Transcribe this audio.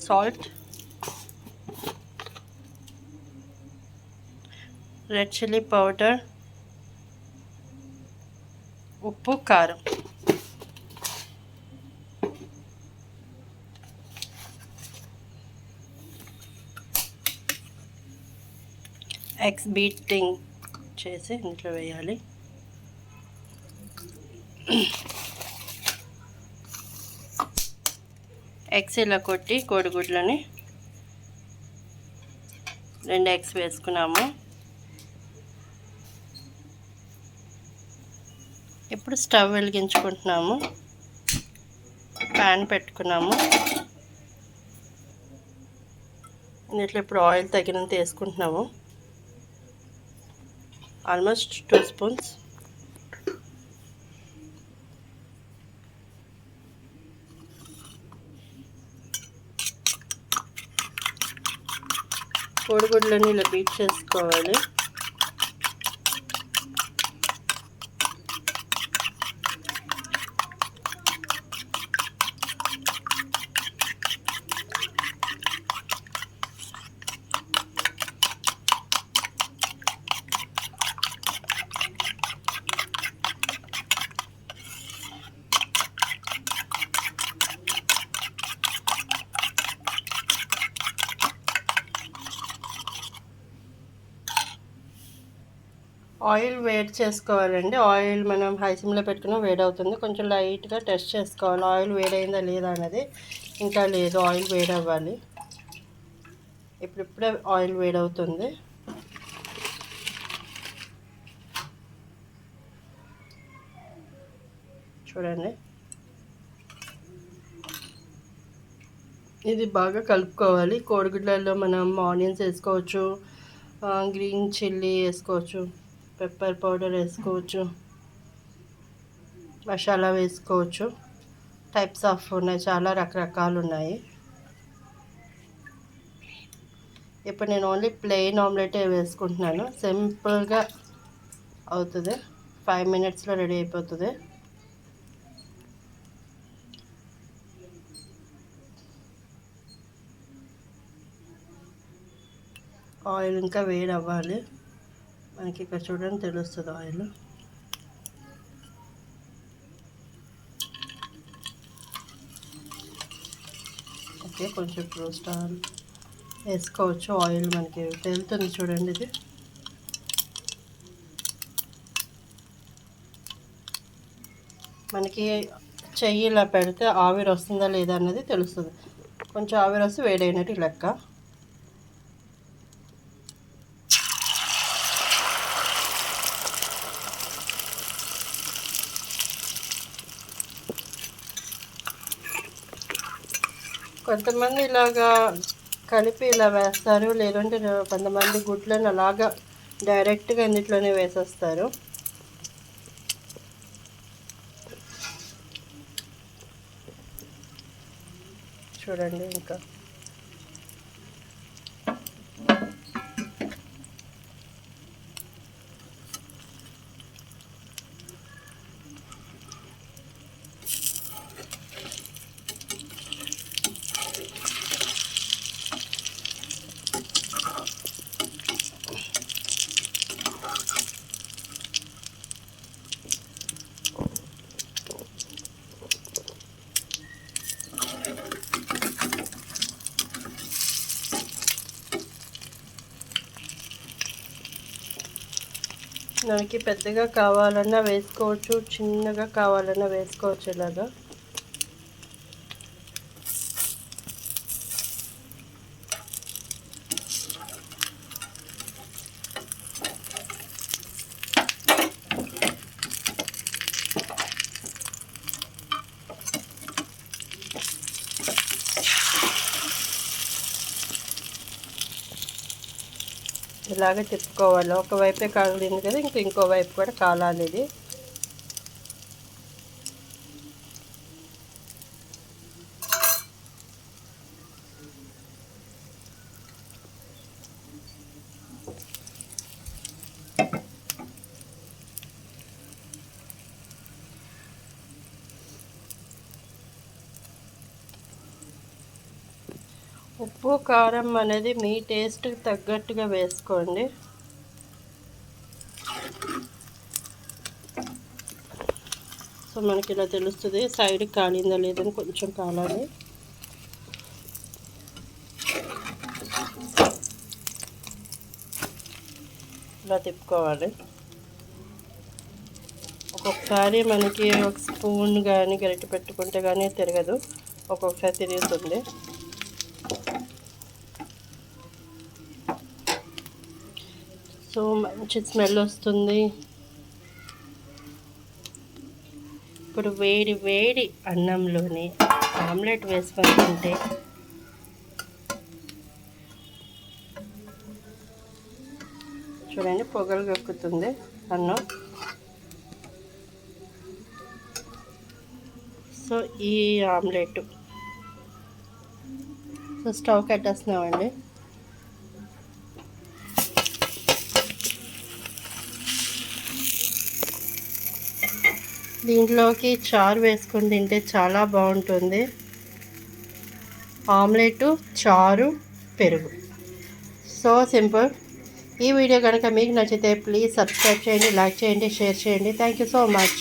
Salt, red chilli powder, ఉప్పు, కారం. Eggs beating చేసి ఇంట్లో వేయాలి. ఎగ్స్ ఇలా కొట్టి కోడిగుడ్లని 2 ఎగ్స్ వేసుకున్నాము. ఇప్పుడు స్టవ్ వెలిగించుకుంటున్నాము. ప్యాన్ పెట్టుకున్నాము. ఇందులో ఇప్పుడు ఆయిల్ తగినంత వేసుకుంటున్నాము. Almost 2 spoons. కోడిగుడ్లని ఇలా బీట్ చేసుకోవాలి. ఆయిల్ వేడి చేసుకోవాలండి. ఆయిల్ మనం హై సిమ్లో పెట్టుకున్నా వేడవుతుంది. కొంచెం లైట్గా టెస్ట్ చేసుకోవాలి ఆయిల్ వేడైందా లేదా అన్నది. ఇంకా లేదు, ఆయిల్ వేడవ్వాలి. ఇప్పుడిప్పుడే ఆయిల్ వేడవుతుంది. చూడండి, ఇది బాగా కలుపుకోవాలి. కోడిగుడ్లలో మనం ఆనియన్స్ వేసుకోవచ్చు, గ్రీన్ చిల్లీ వేసుకోవచ్చు, పెప్పర్ పౌడర్ వేసుకోవచ్చు, మసాలా వేసుకోవచ్చు. టైప్స్ ఆఫ్ ఉన్నాయి, చాలా రకరకాలు ఉన్నాయి. ఇప్పుడు నేను ఓన్లీ ప్లెయిన్ ఆమ్లెటే వేసుకుంటున్నాను. సింపుల్గా అవుతుంది, 5 మినిట్స్లో రెడీ అయిపోతుంది. ఆయిల్ ఇంకా వేడి అవ్వాలి. మనకి ఇక్కడ చూడండి తెలుస్తుంది ఆయిల్. ఓకే, కొంచెం రోస్ట్ వేసుకోవచ్చు. ఆయిల్ మనకి తెలుస్తుంది చూడండి. ఇది మనకి చెయ్యి ఇలా పెడితే ఆవిరి వస్తుందా లేదా అన్నది తెలుస్తుంది. కొంచెం ఆవిరి వస్తే వేడైనట్టు లెక్క. కొంతమంది ఇలాగా కలిపి ఇలా వేస్తారు, లేదంటే కొంతమంది గుడ్లను అలాగా డైరెక్ట్గా ఇందులోనే వేసేస్తారు. చూడండి, ఇంకా మనకి పెద్దగా కావాలన్నా వేసుకోవచ్చు, చిన్నగా కావాలన్నా వేసుకోవచ్చు. ఇలాగా ఇలాగే తిప్పుకోవాలి. ఒకవైపే కాలింది కదా, ఇంకో వైపు కూడా కాలాలి. ఇది ఉప్పు కారం అనేది మీ టేస్ట్కి తగ్గట్టుగా వేసుకోండి. సో మనకి ఇలా తెలుస్తుంది సైడ్కి కాలిందా లేదని. కొంచెం కాలాలి. ఇలా తిప్పుకోవాలి. ఒక్కొక్కసారి మనకి ఒక స్పూన్ కానీ గరిటె పెట్టుకుంటే కానీ తిరగదు, ఒక్కొక్కసారి తిరుగుతుంది. సో మంచి స్మెల్ వస్తుంది. ఇప్పుడు వేడి వేడి అన్నంలోని ఆమ్లెట్ వేసుకొని తింటే చూడండి పొగలు గక్కుతుంది అన్నం. సో ఈ ఆమ్లెట్ సో స్టవ్ కట్టేస్తున్నామండి. దీంట్లోకి చారు వేసుకొని తింటే చాలా బాగుంటుంది. ఆమ్లెట్, చారు, పెరుగు. So simple. ఈ వీడియో కనుక మీకు నచ్చితే ప్లీజ్ సబ్స్క్రైబ్ చేయండి, లైక్ చేయండి, షేర్ చేయండి. Thank you so much.